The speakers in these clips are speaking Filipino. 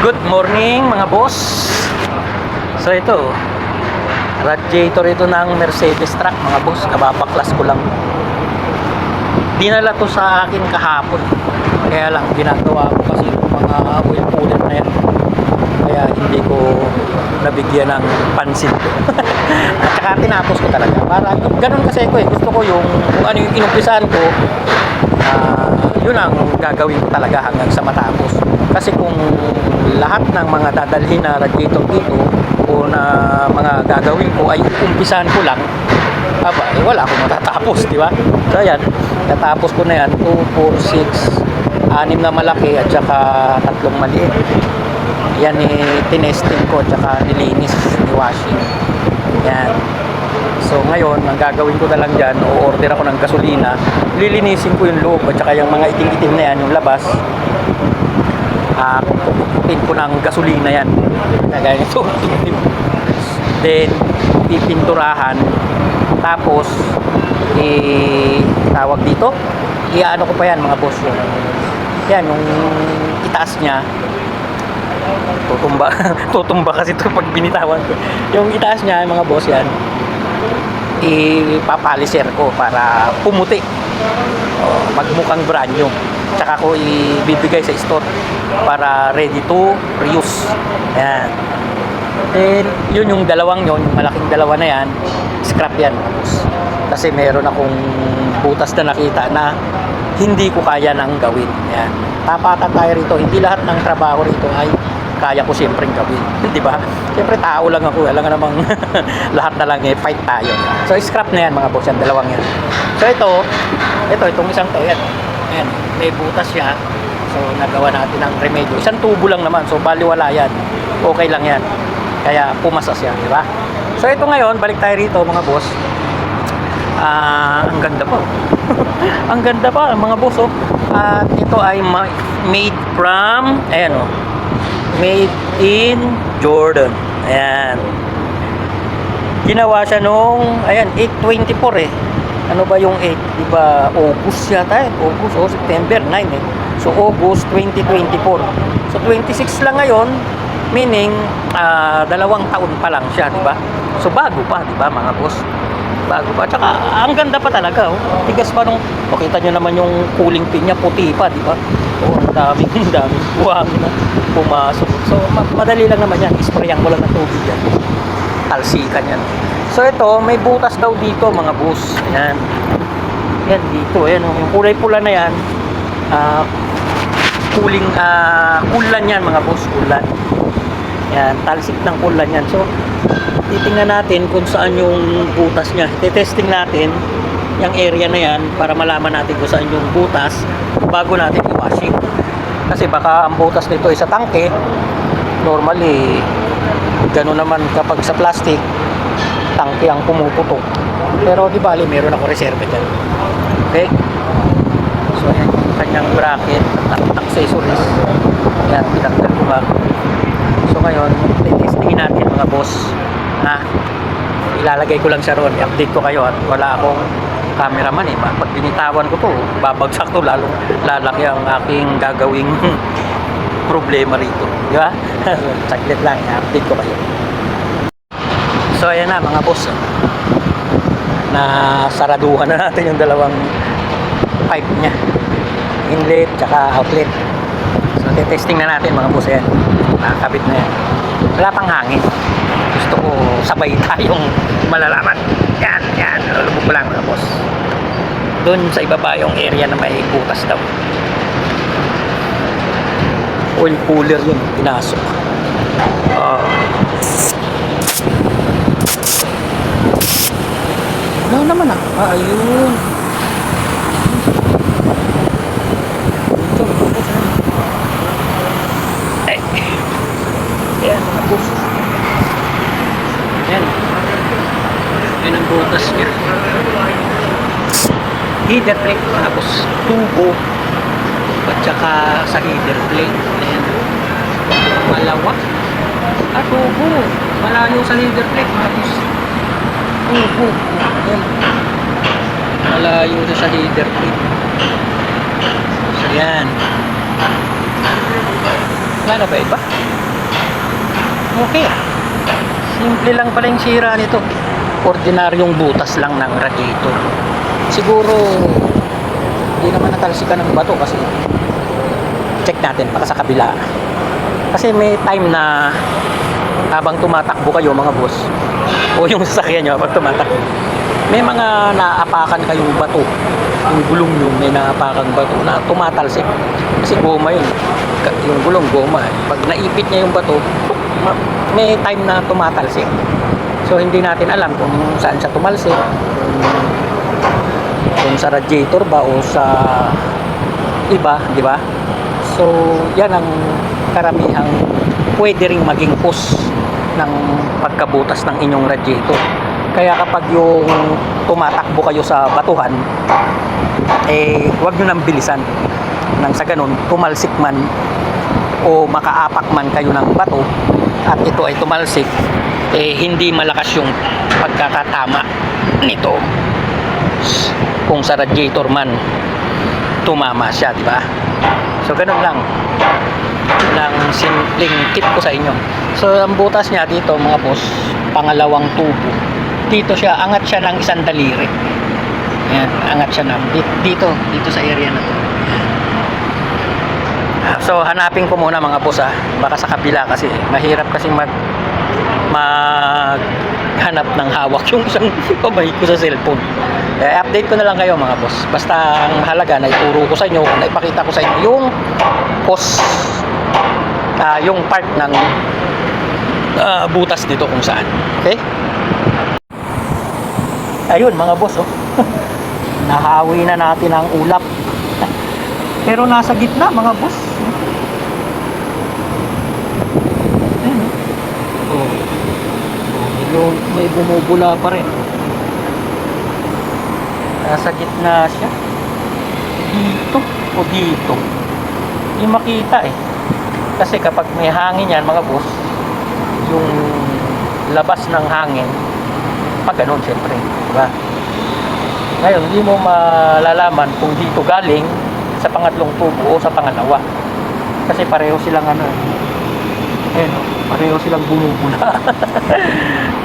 Good morning mga boss. So ito, radiator ito ng Mercedes truck mga boss. Kababaklas ko lang. Dinala to sa akin kahapon. Kaya lang ginagawa ko kasi mga oil cooler na yan. Kaya hindi ko nabigyan ng pansin. At saka tinapos ko talaga. Para ganun kasi ko eh. Gusto ko yung kung ano yung inumpisahan ko, yun ang gagawin ko talaga hanggang sa matapos. Kasi kung lahat ng mga dadalhin na radiator dito o na mga gagawin ko ay umpisahan ko lang, wala akong matatapos, di ba? So ayan, natapos ko na yan, 2, 4, 6, 6 na malaki at saka 3 maliit. Yan tinesting ko at saka nilinis, ni-washing. Yan. So ngayon, ang gagawin ko na lang dyan, o-order ako ng gasolina, lilinisin ko yung loob at saka yung mga itim-itim na yan, yung labas, puputin ko ng gasolina yan. Kagaya nito. Then, pipinturahan. Tapos, tawag dito, i-ano ko pa yan mga boss. Yan, yung itaas niya, tutumba kasi ito pag binitawan ko. Yung itaas niya, mga boss yan, ipapaliser ko para pumuti. Magmukhang brand new. Tsaka ko ibibigay sa store para ready to reuse. Ayan. Then, yun yung dalawang yun, yung malaking dalawa na yan, scrap yan. Kasi meron akong butas na nakita na hindi ko kaya nang gawin. Ayan. Tapatan tayo rito. Hindi lahat ng trabaho rito ay kaya ko siyempre gawin. Di ba? Siyempre tao lang ako. Alam nga namang lahat na lang fight tayo. So, scrap na yan mga boss. Yan, dalawang yan. So, itong isang to. Yan. Ayan, may butas siya. So, nagawa natin ng remedyo. Isang tubo lang naman. So, baliwala yan. Okay lang yan. Kaya, pumasa siya. Di ba? So, ito ngayon, balik tayo rito, mga boss. Ang ganda pa. Ang ganda pa, mga boss. Oh. At ito ay made from, ayan o. Made in Jordan. Ayan. Ginawa siya nung, ayan, 8/24 eh. Ano ba yung 8? Diba August yata eh. August o September 9 eh. So August 2024. So 26 lang ngayon, meaning 2 taon pa lang siya, diba? So bago pa, diba mga boss? Bago pa. Tsaka ang ganda pa talaga, oh. Tigas pa nung, makita nyo naman yung cooling pin niya, puti pa, diba? Oh, ang daming buhangin na pumasok. So madali lang naman yan. Isprayan ko lang ng tubig yan. Talsikan yan. So ito, may butas daw dito mga boss. Ayan. Yan dito. Ayan, yung kulay pula na yan. Kulan yan mga boss. Kulan. Yan, talsik ng kulan yan. So, titingnan natin kung saan yung butas niya. Testing natin yung area na yan para malaman natin kung saan yung butas bago natin i-washing. Kasi baka ang butas nito ay sa tangke. Normally, gano'n naman kapag sa plastic, tangke ang pumuputok. Pero di bali, meron ako reserve dyan. Okay? So, ayan yung kanyang bracket at accessories. Ayan, pinagdal ko ba. So, ngayon, testingin natin mga boss. Ilalagay ko lang siya roon. I-update ko kayo at wala akong cameraman eh. Pag binitawan ko to, babagsak to, lalong lalaki ang aking gagawing problema rito. Di ba? Saglit lang, i-update ko kayo. So ayan na mga boss, na saraduhan na natin yung dalawang pipe nya, inlet tsaka outlet. So testing na natin mga boss. Ayan, nakakabit na yan, wala pang hangin. Gusto ko sabay tayong malalaman. Yan, lulubog ko lang mga boss. Doon sa ibaba yung area na may butas daw, oil cooler yun, pinasok. Wala naman ayun. Ito, tapos na. Ayan, tapos. Ayan. Ayan ang butas niya. Heater plate, tapos tubo. At saka sa heater plate. Ayan. Malawak. Tubo. Malayo sa heater plate, tapos tubo. Ayan. Malayo na sa heater plate. So yan. Wala na ba iba? Okay. Simple lang pala yung sira nito. Ordinaryong butas lang ng radiator. Siguro hindi naman natalsikan ng bato kasi check natin para sa kabila. Kasi may time na habang tumatakbo kayo mga boss o yung sasakyan nyo habang tumatakbo, may mga naapakan kayong bato, yung gulong nyo may naapakang bato na tumatalsik kasi goma yun, yung gulong goma, pag naipit niya yung bato may time na tumatalsik. So hindi natin alam kung saan siya tumalsik, kung sa radiator ba o sa iba, di ba? So yan ang karamihang pwede ring maging cause ng pagkabutas ng inyong radiator. Kaya kapag yung tumatakbo kayo sa batuhan, eh huwag nyo nang bilisan nang sa ganun tumalsik man o makaapak man kayo ng bato at ito ay tumalsik, eh hindi malakas yung pagkakatama nito kung sa radiator man tumama siya, di ba? So ganun lang ng simpleng tip ko sa inyo. So ang butas niya dito mga boss, pangalawang tubo. Dito siya, angat siya ng isang daliri. Ayan, angat siya ng dito sa area na to. So hanapin ko muna mga boss baka sa kabila kasi mahirap kasi maghanap ng hawak yung isang kamay ko sa cellphone. Update ko na lang kayo mga boss. Basta ang mahalaga na ituro ko sa inyo, na ipakita ko sa inyo yung cause, yung part ng butas dito kung saan. Okay? Ayun mga boss, nahawi na natin ang ulap. Pero nasa gitna mga boss. Ayun, may bumubula pa rin. Nasa gitna siya. Dito o dito. Hindi makita eh. Kasi kapag may hangin yan mga boss, yung labas ng hangin pag ganun syempre, diba? Ngayon hindi mo malalaman kung dito galing sa pangatlong tubo o sa pangalawa kasi pareho silang ayun, pareho silang bumubula.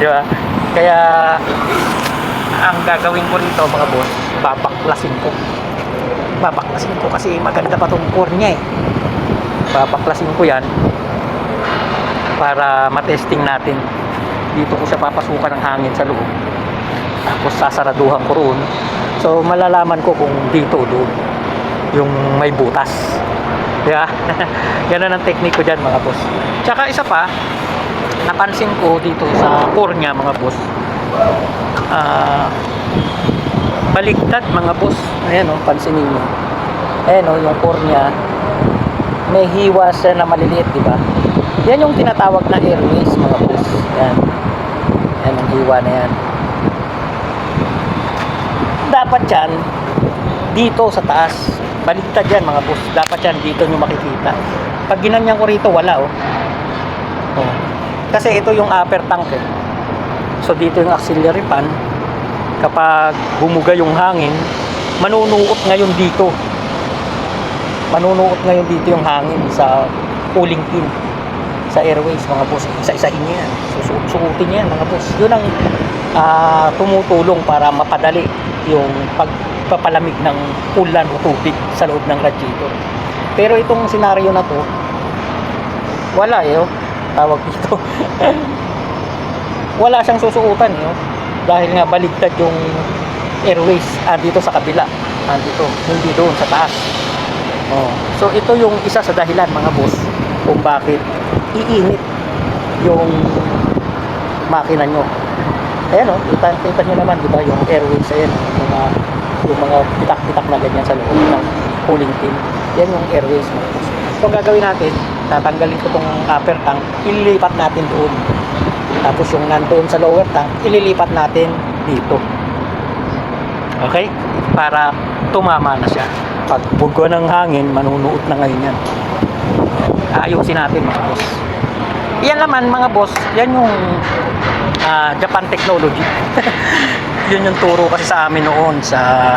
Diba? Kaya ang gagawin ko rito mga boss, babaklasin ko kasi maganda pa tong core niya eh. Babaklasin ko yan para matesting natin. Dito ko siya papasukan ng hangin sa loob, tapos sasaraduhan ko roon, so malalaman ko kung dito o doon yung may butas. Yeah. Ganun ang technique ko dyan mga boss. Tsaka isa pa napansin ko dito sa core nya mga boss, baligtad mga boss. Ayan pansinin nyo, ayan yung core nya may hiwa siya na maliliit, diba? Yan yung tinatawag na airways mga boss. Yan ang hiwa na yan. Dapat yan dito sa taas, baligtad yan mga boss. Dapat yan dito nyo makikita. Pag ginanyan ko rito wala kasi ito yung upper tank eh. So dito yung auxiliary fan. Kapag bumuga yung hangin, manunuot ngayon dito yung hangin sa cooling pin, sa airways mga boss. Isa-isahin nyo yan, susukutin nyo yan mga boss. Yun ang tumutulong para mapadali yung pagpapalamig ng ulan o tubig sa loob ng radiator. Pero itong senaryo na to wala tawag dito wala siyang susuotan dahil nga baligtad yung airways dito sa kabila, dito, hindi doon sa taas. So ito yung isa sa dahilan mga boss kung bakit iinit yung makina nyo. Ayan kita nyo naman diba yung airways, ayan yung mga pitak-pitak na ganyan sa loob ng cooling pin. Yan yung airways mga boss. So ang gagawin natin, tatanggalin ko tong upper tank, ililipat natin doon. Tapos yung nandoon sa lower tank, ililipat natin dito. Okay? Para tumama na siya. Pag bugo ng hangin, manunuot na ngayon yan. Ayusin natin mga boss. Yan naman mga boss, yan yung Japan technology. Yun yung turo kasi sa amin noon sa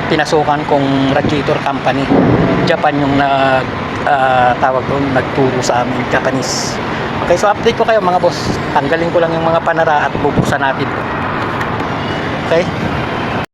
pinasukan kong radiator company. Japan yung tawag doon, nagturo sa amin, Japanese. Okay, so update ko kayo mga boss. Tanggalin ko lang yung mga panara at bubusan natin. Okay?